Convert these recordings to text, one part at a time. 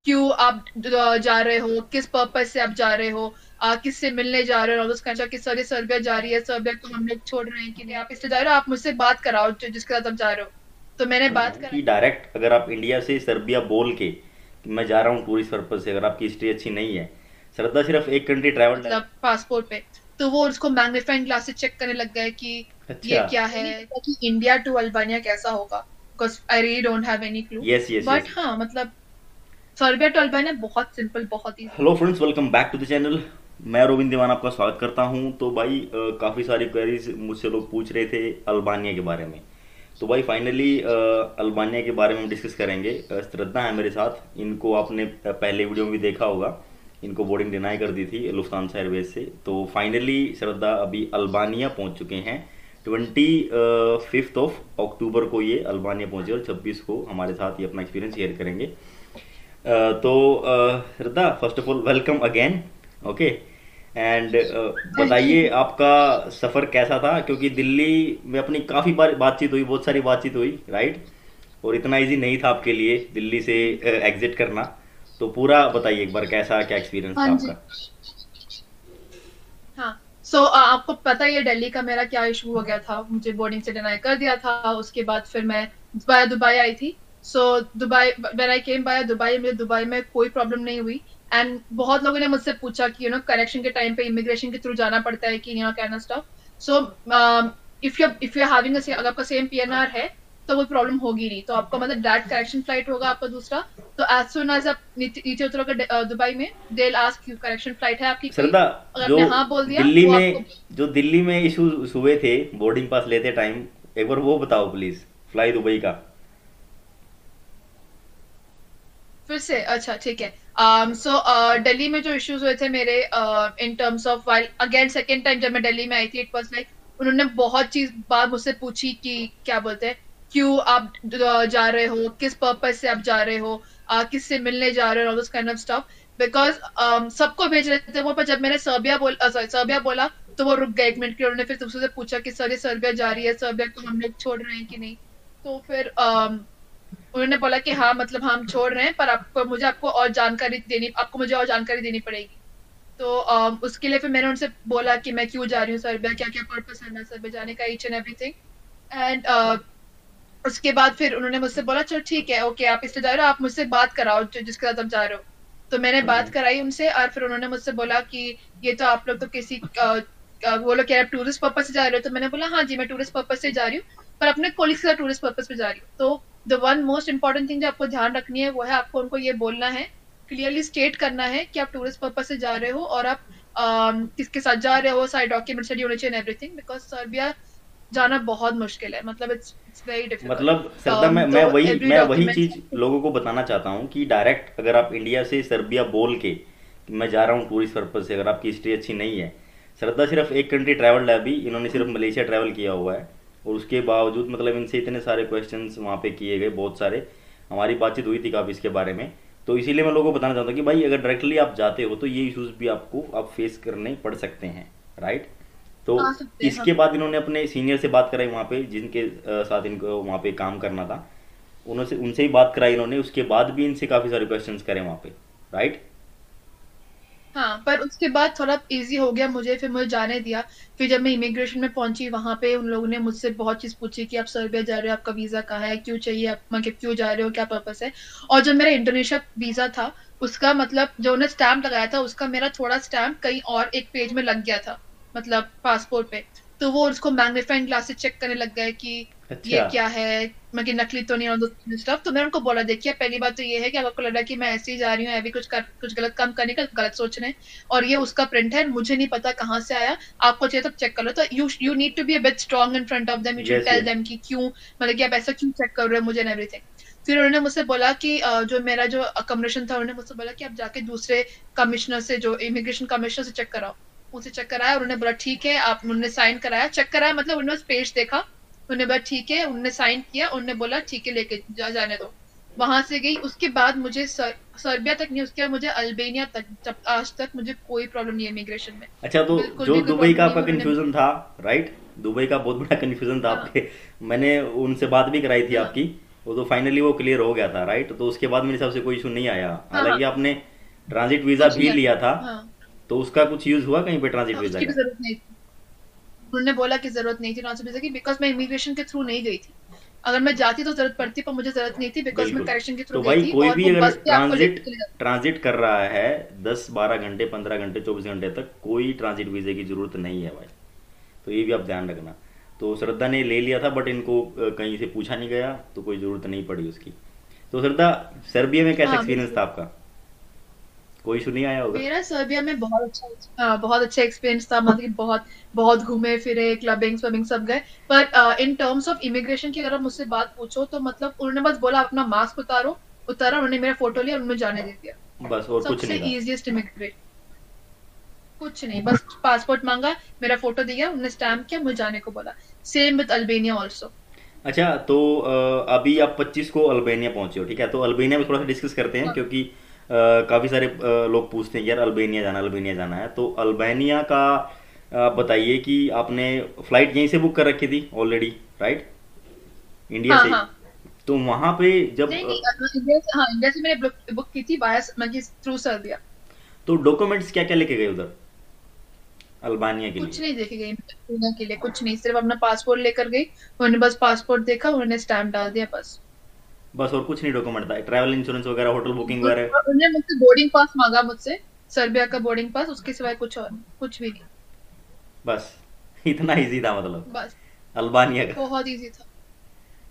क्यों आप जा रहे हो, किस पर्पज से आप जा रहे हो, किससे मिलने जा रहे हो, कि सर ये सर्बिया जा रही है, सर्बिया को हम लोग छोड़ रहे हैं कि नहीं, आप इससे जा रहे हो, आप मुझसे बात कराओ जिसके साथ आप जा रहे हो। तो मैंने बात कि कराई। डायरेक्ट अगर आप इंडिया से सर्बिया बोल के कि मैं जा रहा हूँ टूरिस्ट पर्पज से, अगर आपकी हिस्ट्री अच्छी नहीं है, श्रद्धा सिर्फ एक कंट्री ट्रैवल्ड है। मतलब पासपोर्ट पे, तो वो उसको मैग्नीफाइंग ग्लास से चेक करने लग गए कि ये अच्छा। क्या है, कि इंडिया टू अल्बानिया कैसा होगा, because I really don't have any clue. Yes yes but yes. हाँ, मतलब सर्बिया टू अल्बानिया बहुत सिंपल, बहुत easy. Hello friends, welcome back to the channel. मैं रोविंद दीवान आपका स्वागत करता हूं। तो भाई काफ़ी सारी क्वेरीज मुझसे लोग पूछ रहे थे अल्बानिया के बारे में। तो भाई फाइनली अल्बानिया के बारे में हम डिस्कस करेंगे। श्रद्धा है मेरे साथ, इनको आपने पहले वीडियो में भी देखा होगा। इनको बोर्डिंग डिनाई कर दी थी लुफ्तांसा एयरवेज से। तो फाइनली श्रद्धा अभी अल्बानिया पहुंच चुके हैं। 25 अक्टूबर को ये अल्बानिया पहुंचे और 26 को हमारे साथ ये अपना एक्सपीरियंस शेयर करेंगे। तो Shraddha, first of all welcome again. Okay. And thank you. बताइए आपका सफ़र कैसा था, क्योंकि दिल्ली में अपनी काफ़ी बार बातचीत हुई, बहुत सारी बातचीत हुई, राइट। और इतना इजी नहीं था आपके लिए दिल्ली से एग्जिट करना। तो पूरा बताइए एक बार, कैसा क्या एक्सपीरियंस हाँ था जी। आपका। हाँ। सो आपको पता ही है दिल्ली का मेरा क्या इशू हो गया था, मुझे बोर्डिंग से डिनाई कर दिया था। उसके बाद फिर मैं दुबई आई थी। So Dubai, when I came by Dubai, मुझे दुबई में कोई प्रॉब्लम नहीं हुई। एंड बहुत लोगों ने मुझसे पूछा कि करेक्शन के टाइम पे इमिग्रेशन के थ्रू जाना पड़ता है कि can of stuff. So if you having, अगर आपका सेम पीएनआर है तो कोई प्रॉब्लम होगी नहीं, तो आपका मतलब डायरेक्ट करेक्शन फ्लाइट होगा आपका दूसरा। तो एज सुन एज आप नीचे उतरोगे दुबई में, they ask you correction flight है आपकी कोई। श्रद्धा, अगर जो आपने हाँ बोल दिया दिल्ली वो आपको। में जो दिल्ली में इशूज हुए थे बोर्डिंग पास लेते टाइम, एक बार वो बताओ प्लीज, फ्लाई दुबई का। फिर से, अच्छा ठीक है। सो दिल्ली में जो इश्यूज हुए थे मेरे, in terms of, while again second time जब मैं दिल्ली में आई थी, इट वाज लाइक उन्होंने बहुत चीज बात मुझसे पूछी कि क्या बोलते हैं, क्यों आप जा रहे हो, किस पर्पज से आप जा रहे हो, किससे मिलने जा रहे हो, all this kind of stuff. Because सबको भेज रहे थे वो, पर जब मैंने सर्बिया बोला तो वो रुक गए एक मिनट के लिए। उन्होंने फिर दूसरे से पूछा कि सर ये सर्बिया जा रही है, सर्बिया को हम लोग छोड़ रहे हैं कि नहीं। तो फिर उन्होंने बोला कि हाँ, मतलब हम छोड़ रहे हैं, पर आपको मुझे और जानकारी देनी पड़ेगी। तो उसके लिए फिर मैंने उनसे बोला कि मैं क्यों जा रही हूँ सर्बिया, क्या क्या पर्पस है मैं सर्बिया जाने का, ईच एंड एवरीथिंग। एंड उसके बाद फिर उन्होंने मुझसे बोला चलो ठीक है, ओके आप इसलिए जा रहे हो, आप मुझसे बात कराओ जिसके साथ आप जा रहे हो। तो मैंने बात कराई उनसे, और फिर उन्होंने मुझसे बोला कि ये तो आप लोग तो किसी वो लोग कह रहे टूरिस्ट पर्पज से जा रहे हो। तो मैंने बोला हाँ जी, मैं टूरिस्ट पर्पज से जा रही हूँ, पर अपने कोलिग्स के साथ टूरिस्ट पर्पज पे जा रही हूँ। तो the one most important thing जो आपको ध्यान रखनी है वो है, आपको उनको ये बोलना है, क्लियरली स्टेट करना है कि आप टूरिस्ट पर्पज से जा रहे हो, और आप किसके साथ जा रहे हो, सारे डॉक्यूमेंट्स रेडी होने चाहिए, एवरीथिंग। बिकॉज सर्बिया जाना बहुत मुश्किल है, मतलब इट्स वेरी डिफिकल्ट। मतलब श्रद्धा, मैं तो वही एवरी मैं वही डॉक्यूमेंट। चीज लोगों को बताना चाहता हूँ कि डायरेक्ट अगर आप इंडिया से सर्बिया बोल के कि मैं जा रहा हूँ टूरिस्ट पर्पज से, अगर आपकी हिस्ट्री अच्छी नहीं है। श्रद्धा सिर्फ एक कंट्री ट्रैवल्ड है, अभी इन्होंने सिर्फ मलेशिया ट्रैवल किया हुआ है। और उसके बावजूद मतलब इनसे इतने सारे क्वेश्चंस वहाँ पे किए गए, बहुत सारे। हमारी बातचीत हुई थी काफ़ी इसके बारे में। तो इसीलिए मैं लोगों को बताना चाहता हूँ कि भाई अगर डायरेक्टली आप जाते हो तो ये इश्यूज भी आपको आप फेस करने पड़ सकते हैं, राइट। तो आ सकते हैं, हाँ। इसके बाद इन्होंने अपने सीनियर से बात कराई वहाँ पे, जिनके साथ इनको वहाँ पे काम करना था। उनसे उनसे ही बात कराई इन्होंने, उसके बाद भी इनसे काफ़ी सारे क्वेश्चंस करे वहाँ पे, राइट। हाँ, पर उसके बाद थोड़ा इजी हो गया मुझे, फिर मुझे जाने दिया। फिर जब मैं इमिग्रेशन में पहुंची, वहां पे उन लोगों ने मुझसे बहुत चीज पूछी कि आप सर्बिया जा रहे हो, आपका वीजा कहाँ है, क्यों चाहिए, आप मतलब क्यों जा रहे हो, क्या पर्पस है। और जो मेरा इंडोनेशिया वीजा था, उसका मतलब जो उन्हें स्टैम्प लगाया था, उसका मेरा थोड़ा स्टैम्प कहीं और एक पेज में लग गया था, मतलब पासपोर्ट पे। तो वो उसको मैग्नीफाइंग ग्लास से चेक करने लग गए कि ये अच्छा। क्या है, मतलब नकली तो नहीं, और स्टफ। तो मैंने उनको बोला देखिए, पहली बात तो ये है कि अगर आपको लग रहा है कि मैं ऐसे ही जा रही हूँ, अभी कुछ गलत काम करने का, गलत सोच रहे हैं, और ये उसका प्रिंट है, मुझे नहीं पता कहाँ से आया, आपको चाहिए तो चेक कर लो। तो you need to be a bit strong in front of them, you should yes tell yes. Them कि क्यों, मतलब कि आप ऐसा क्यों चेक कर रहे हो मुझे, एंड एवरीथिंग। फिर उन्होंने मुझसे बोला कि जो मेरा जो अकोमोडेशन था, उन्होंने मुझसे बोला कि आप जाके दूसरे कमिश्नर से, जो इमिग्रेशन कमिश्नर से चेक कराओ। उनसे चेक कराया, उन्होंने बोला ठीक है, आप, उन्होंने साइन कराया, चेक कराया, मतलब उन्होंने पेज देखा, उन्होंने बोला ठीक है, उन्होंने साइन किया, उन्होंने बोला ठीक है, लेके जाने दो। वहां से गई, उसके बाद मुझे सर्बिया तक नहीं, उसके बाद मुझे अल्बेनिया तक, जब आज तक मुझे कोई प्रॉब्लम नहीं है इमिग्रेशन में। अच्छा, तो बिल्कुल जो भी कोई दुबई प्रॉब्लम का नहीं आपका हुई, उन्होंने। कन्फ्यूज़न था, राइट। दुबई का बहुत बड़ा कन्फ्यूज़न था हाँ। आपके। मैंने उनसे बात भी कराई थी हाँ। आपकी। वो तो फाइनली वो क्लियर हो गया था, राइट? तो उसके बाद मेरे हिसाब से कोई इशू नहीं आया, हाँ हाँ, हालांकि आपने ट्रांजिट वीज़ा कुछ भी नहीं लिया था। आया। हाँ तो उसका कुछ यूज़ हुआ कहीं पे ट्रांजिट हाँ, वीज़ा उसकी भी का? जरूरत नहीं थी। उन्होंने बोला कि जरूरत नहीं थी ट्रांसफर वीजा की, बिकॉज मैं इमिग्रेशन के थ्रू नहीं गई थी। अगर मैं जाती तो जरूरत पड़ती, पर मुझे जरूरत नहीं थी बिकॉज मैं बिल्कुल। करेक्शन के थ्रू तो गई भाई थी, कोई और भी वो अगर बस से आपको लेके चले जाते। ट्रांजिट कर रहा है 10 12 घंटे 15 घंटे 24 घंटे तक, कोई ट्रांजिट वीज़े की ज़रूरत नहीं है भाई। तो ये भी आप ध्यान रखना। तो श्रद्धा ने ले लिया था, बट इनको कहीं से पूछा नहीं गया, तो कोई ज़रूरत नहीं पड़ी उसकी। तो श्रद्धा, सर्बिया में कैसा हाँ एक्सपीरियंस था बिल्कुल। आपका? कोई इशू नहीं आया उधर? मेरा सर्बिया में बहुत अच्छा, हाँ बहुत अच्छा एक्सपीरियंस था, मतलब कि बहुत बहुत घूमे फिरे, क्लबिंग स्विमिंग सब गए। पर इन टर्म्स ऑफ इमिग्रेशन की अगर आप मुझसे बात पूछो तो मतलब उन्होंने बस बोला अपना मास्क उतारो, उतारा, उन्होंने मेरा फोटो लिया, उन्होंने जाने दे दिया। बस और कुछ सबसे नहीं था? इजिएस्ट इमिग्रेशन, कुछ नहीं, बस पासपोर्ट मांगा, मेरा फोटो दिया, उन्होंने स्टैम्प किया, मुझे जाने को बोला। Same with Albania also. अच्छा, तो अभी आप 25 को अल्बानिया पहुंचे हो, ठीक है? तो अल्बानिया में थोड़ा सा डिस्कस करते हैं, क्योंकि काफ़ी सारे लोग पूछते हैं कि यार अल्बानिया जाना है। तो अल्बानिया का बताइए कि आपने फ़्लाइट यहीं से बुक कर रखी थी ऑलरेडी, राइट? इंडिया हाँ से ही? हाँ। तो वहाँ पे जब नहीं नहीं, इंडिया से, हाँ इंडिया से मैंने बुक की थी बाया, मतलब थ्रू सर्बिया। तो डॉक्यूमेंट्स क्या क्या लेके गए उधर अल्बानिया के कुछ लिए? नहीं देखे गई मैं पूना के लिए, कुछ नहीं, सिर्फ अपना पासपोर्ट लेकर गई। उन्होंने बस पासपोर्ट देखा, उन्होंने स्टैम्प डाल दिया, बस। बस और कुछ नहीं डॉक्यूमेंट था? ट्रैवल इंश्योरेंस वगैरह, होटल बुकिंग और वगैरह? उन्होंने मुझसे बोर्डिंग पास मांगा, मुझसे सर्बिया का बोर्डिंग पास, उसके सिवाय कुछ और नहीं, कुछ भी नहीं। बस इतना इजी था मतलब बस, अल्बानिया का? बहुत इजी था।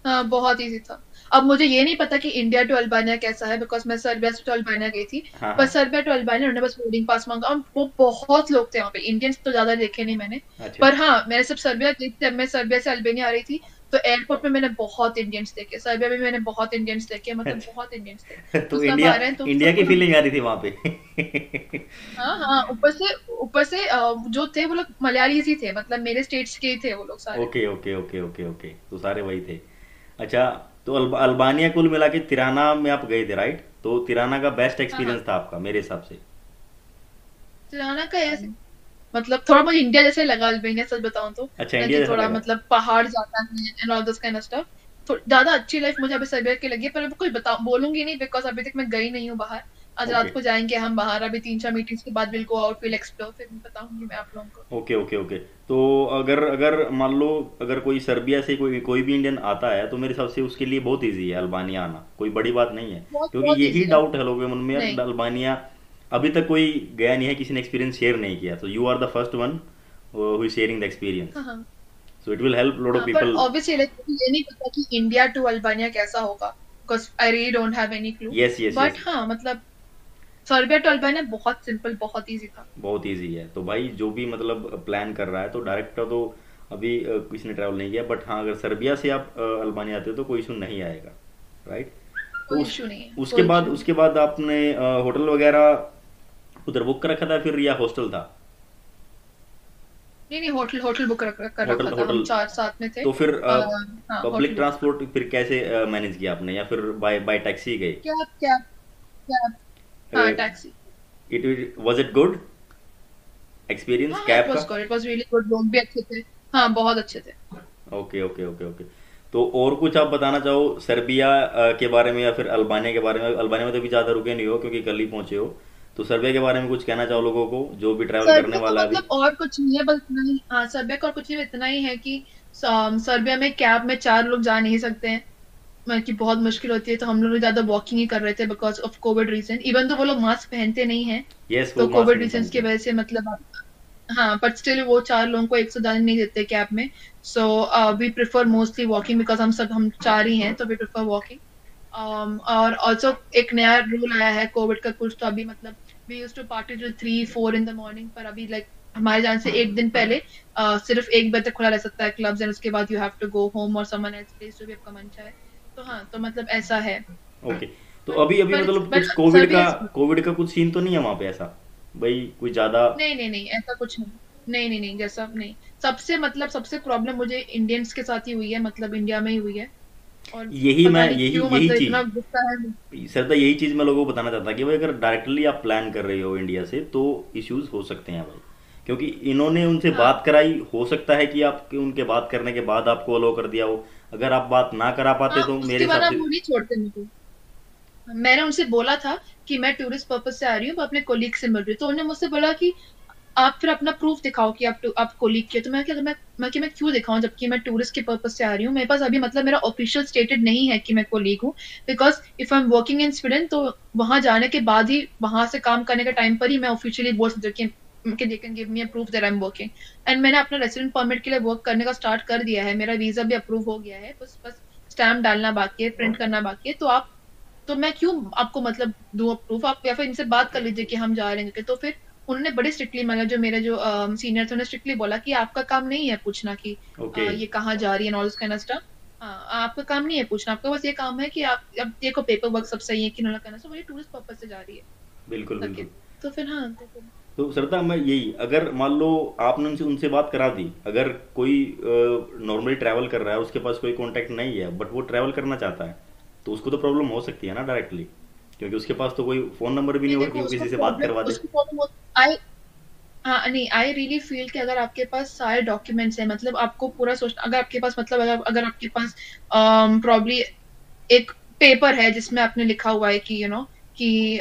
हाँ बहुत इजी था। अब मुझे ये नहीं पता कि इंडिया टू अल्बानिया कैसा है, बिकॉज मैं सर्बिया से टू अल्बानिया गई थी। हाँ पर हाँ। सर्बिया टू अल्बानिया उन्होंने बस बोर्डिंग पास मांगा, और वो बहुत लोग थे वहाँ पे, इंडियंस तो ज्यादा देखे नहीं मैंने। अच्छा। पर हाँ, मैंने सिर्फ सर्बिया गई थी, जब मैं सर्बिया से अल्बानिया आ रही थी, तो एयरपोर्ट पे मैंने बहुत इंडियंस देखे, सर्बिया में मैंने बहुत इंडियंस देखे, मतलब बहुत इंडियंस थे। अच्छा वो तो सब आ इंडिया रहे हैं तो इंडिया की सबको हम। फीलिंग आ रही थी वहां पे? हाँ हाँ, ऊपर से जो थे वो लोग मलयालीज ही थे, मतलब मेरे स्टेट्स के ही थे वो लोग सारे। Okay okay okay okay okay, तो सारे वही थे। अच्छा, तो अल्बानिया कुल मिला के तिराना में आप गए थे, राइट? तो तिराना का बेस्ट हाँ हाँ, एक्सपीरियंस था आपका मेरे हिसाब से? तिराना का ऐसे, मतलब थोड़ा मुझे इंडिया जैसे लगा अल्बानिया, सच बताऊं तो। अच्छा, ना इंडिया कि जैसा थोड़ा लगा? मतलब पहाड़ ज्यादा है and all this kind of stuff. तो ज्यादा अच्छी लाइफ मुझे अभी सर्बिया की लगी है, पर मैं कुछ बता बोलूंगी नहीं, बिकॉज अभी तक मैं गई नहीं हूँ बाहर। आज ओके रात को जाएंगे हम बाहर, अभी 3 4 मीटिंग्स के बाद will go out, will explore, फिर बताऊंगी मैं आप लोगों को। Okay okay okay. तो अगर अगर मान लो, अगर कोई सर्बिया से कोई कोई भी इंडियन आता है, तो मेरे हिसाब से उसके लिए बहुत इजी है अल्बानिया आना, कोई बड़ी बात नहीं है। बहुत क्योंकि बहुत यही इजी है। डाउट है लोगों के मन में यार, नहीं। अल्बानिया अभी तक कोई गया नहीं है, किसी ने एक्सपीरियंस शेयर नहीं किया, तो you are the first one who is sharing the experience. हाँ हाँ so it will help lot of हाँ, पर पीपल। ऑब्वियसली लाइक ये नहीं पता कि इंडिया टू अल्बानिया कैसा होगा, because I really don't have any clue. Yes yes but yes. हाँ मतलब सर्बिया टू अल्बानिया बहुत सिंपल, बहुत इजी था। बहुत इजी है, तो भाई जो भी मतलब प्लान कर रहा है, तो डायरेक्ट तो अभी किसी ने ट्रैवल नहीं किया, बट हाँ अगर सर्बिया से आप अल्बानिया आते हो तो कोई इशू नहीं आएगा, राइट? तो कोई इशू नहीं है, उसके कोई बाद इशू नहीं। उसके बाद आपने होटल वगैरह उधर बुक कर रखा था फिर, या हॉस्टल था? नहीं नहीं, होटल होटल बुक कर होटल रखा था, हम होटल। चार साथ में थे। तो फिर हाँ पब्लिक होटल बुक। ट्रांसपोर्ट फिर कैसे मैनेज किया आपने, या फिर बाय बाय टैक्सी गए? Cab cab cab. हाँ taxi. It was it good experience हाँ हाँ, इट कैब वाज का? Good, it was really good, लोग भी अच्छे थे। हाँ बहुत अच्छे थे। Okay okay okay okay. तो और कुछ आप बताना चाहो सर्बिया के बारे में, या फिर अल्बानिया के बारे में? अल्बानिया में तो भी ज़्यादा रुके नहीं हो क्योंकि कल ही पहुंचे हो। तो सर्बिया के बारे में कुछ कहना चाहो लोगों को जो भी ट्रैवल करने सर्बिया का वाला है अभी? मतलब और कुछ नहीं है, बस इतना ही, हाँ सर्बिया का और कुछ नहीं, इतना ही है कि सर्बिया में कैब में 4 लोग जा नहीं सकते हैं, मतलब कि बहुत मुश्किल होती है, तो हम लोग ज्यादा वॉकिंग ही कर रहे थे because of covid reason, even तो वो लोग मास्क पहनते नहीं है। यस, वो तो मास्क कोविड नहीं रीजन की पहनते। वजह से मतलब हाँ, बट स्टिल वो 4 लोगों को एक साथ जाने नहीं देते कैब में। So we prefer mostly walking, because हम 4 ही हैं, तो वी प्रेफर वॉकिंग। और ऑल्सो एक नया रूल आया है कोविड का कुछ, तो अभी मतलब we used to party till 3 4 in the morning, पर अभी लाइक हमारे जाने से एक दिन पहले सिर्फ 1 बजे तक खुला रह सकता है क्लब्स, एंड उसके बाद you have to go home और समवन एल्स प्लेस जो भी आपका मन चाहे। तो हाँ, तो मतलब ऐसा है। ओके। तो बट अभी अभी मतलब बट कुछ सर्बिया इज, कोविड का कुछ सीन तो नहीं है वहाँ पे ऐसा? भाई कोई ज़्यादा? नहीं नहीं नहीं, ऐसा कुछ नहीं। नहीं नहीं नहीं, जैसा नहीं। सबसे मतलब सबसे प्रॉब्लम मुझे इंडियंस के साथ ही हुई है, मतलब इंडिया में ही हुई है। और यही मैं पता नहीं यही क्यों, यही मतलब इतना चीज़ गुस्सा है। सर, तो यही चीज़ मैं लोगों को बताना चाहता कि भाई अगर डायरेक्टली आप प्लान कर रहे हो इंडिया से, तो इश्यूज हो सकते हैं भाई। क्योंकि इन्होंने उनसे हाँ बात कराई, हो सकता है कि आपके उनके बात करने के बाद आपको अलो कर दिया हो। अगर आप बात ना करा पाते हाँ, तो मेरे उसके बाद हिसाब आप से। वो नहीं छोड़ते मेरे को। मैंने उनसे बोला था कि मैं टूरिस्ट पर्पज से आ रही हूँ, मैं अपने कोलीग से मिल रही हूँ, तो उन्होंने मुझसे बोला कि आप फिर अपना प्रूफ दिखाओ कि आप कोलीग के। तो मैं क्या, मैं क्यों दिखाऊं जबकि मैं टूरिस्ट के पर्पज से आ रही हूँ, मेरे पास अभी मतलब मेरा ऑफिशियल स्टेटेड नहीं है कि मैं कोलीग हूँ। Because if I am working in Sweden, तो वहां जाने के बाद ही, वहां से काम करने के टाइम पर ही मैं ऑफिशियली बोल सकती हूँ कि they can give me a proof that I am working. And मैंने अपना रेसिडेंट परमिट के लिए वर्क करने का स्टार्ट कर दिया है, मेरा वीजा भी अप्रूव हो गया है, बस बस स्टैम्प डालना बाकी है, प्रिंट करना बाकी है। तो मैं क्यों आपको मतलब दूं प्रूफ? आप या फिर इनसे बात कर लीजिए कि हम जा रहे हैं करके। तो फिर उन्होंने बड़े स्ट्रिक्टली, मतलब जो मेरे जो सीनियर थे, उन्होंने स्ट्रिक्टली बोला कि आपका काम नहीं है पूछना कि ओके। ये कहाँ जा रही है, all this kind of stuff. आपका काम नहीं है पूछना, आपका बस ये काम है कि आप अब देखो पेपर वर्क सब सही है कि नहीं करना, सो वही टूरिस्ट पर्पज से जा रही है बिल्कुल करके। बिल्कुल। तो फिर हाँ, तो फिर तो श्रद्धा, मैं यही, अगर मान लो आपने उनसे उनसे बात करा दी, अगर कोई नॉर्मली ट्रैवल कर रहा है, उसके पास कोई कांटेक्ट नहीं है, बट वो ट्रैवल करना चाहता है, तो उसको तो प्रॉब्लम हो सकती है ना डायरेक्टली, क्योंकि उसके पास तो कोई फ़ोन नंबर भी नहीं नहीं, होगा कि देखो वो उसको किसी से बात प्रॉब्लम, करवा दे। उसको प्रॉब्लम आई, हाँ नहीं, आई रियली फील कि अगर आपके पास सारे डॉक्यूमेंट्स हैं, मतलब आपको पूरा सोच, अगर आपके पास मतलब अगर आपके पास प्रॉब्ली एक पेपर है जिसमें आपने लिखा हुआ है कि कि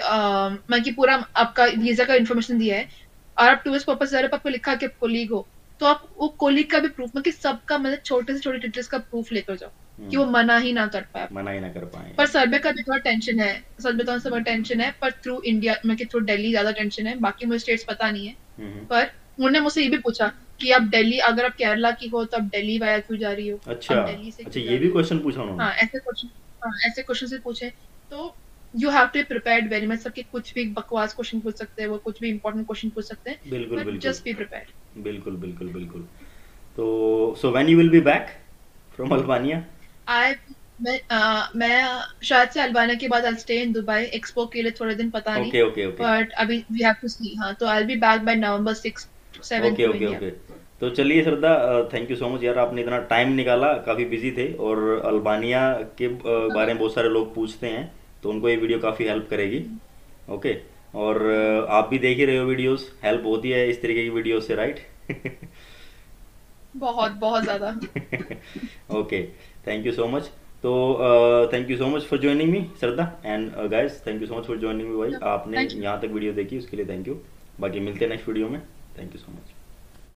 मैं कि पूरा आपका वीजा का इन्फॉर्मेशन दिया है, और आप टूरिस्ट पर्पस से आपको लिखा कि आप कोलीग हो, तो आप वो कोलीग का भी प्रूफ, मतलब कि सबका, मतलब छोटे से छोटे डिटेल्स का प्रूफ लेकर जाओ कि वो मना ही ना कर पाए मना आपको। ही ना कर पाए। पर सर्वे का भी थोड़ा टेंशन है, सच बताऊं से बड़ा टेंशन है, पर थ्रू इंडिया में कि थ्रू दिल्ली ज्यादा टेंशन है, बाकी मुझे स्टेट्स पता नहीं है। हम्म। पर उन्होंने मुझसे ये भी पूछा कि आप दिल्ली, अगर आप केरला की हो तो आप दिल्ली वाया क्यों जा रही हो, अच्छा। आप दिल्ली से अच्छा, क्यों जा ये भी रही हो। क्वेश्चन पूछा उन्होंने। हाँ, ऐसे क्वेश्चन, हाँ ऐसे क्वेश्चन से पूछे। तो you have to be prepared very much, सबके कुछ भी बकवास क्वेश्चन पूछ सकते हैं वो, कुछ भी इंपॉर्टेंट क्वेश्चन पूछ सकते हैं, बिल्कुल बट बिल्कुल। Just be prepared. बिल्कुल बिल्कुल बिल्कुल। तो so when you will be back from Albania? I मैं शायद से अल्बानिया के बाद I stay in Dubai Expo के लिए थोड़े दिन, पता नहीं। Okay okay okay. बट अभी वी हैव टू सी। हाँ, तो I be back by November 6 7 okay to okay India. Okay. तो चलिए Shraddha, thank you so much यार, आपने इतना टाइम निकाला, काफ़ी बिजी थे, और अल्बानिया के बारे में बहुत सारे लोग पूछते हैं, तो उनको ये वीडियो काफ़ी हेल्प करेगी। ओके। और आप भी देख ही रहे हो वीडियोस, हेल्प होती है इस तरीके की वीडियो से, राइट? बहुत बहुत ज्यादा। Okay. Thank you so much. तो thank you so much for joining me Shraddha, and guys thank you so much for joining me भाई, आपने थैंक यू। यहाँ तक वीडियो देखी उसके लिए थैंक यू। बाकी मिलते हैं नेक्स्ट वीडियो में। Thank you so much.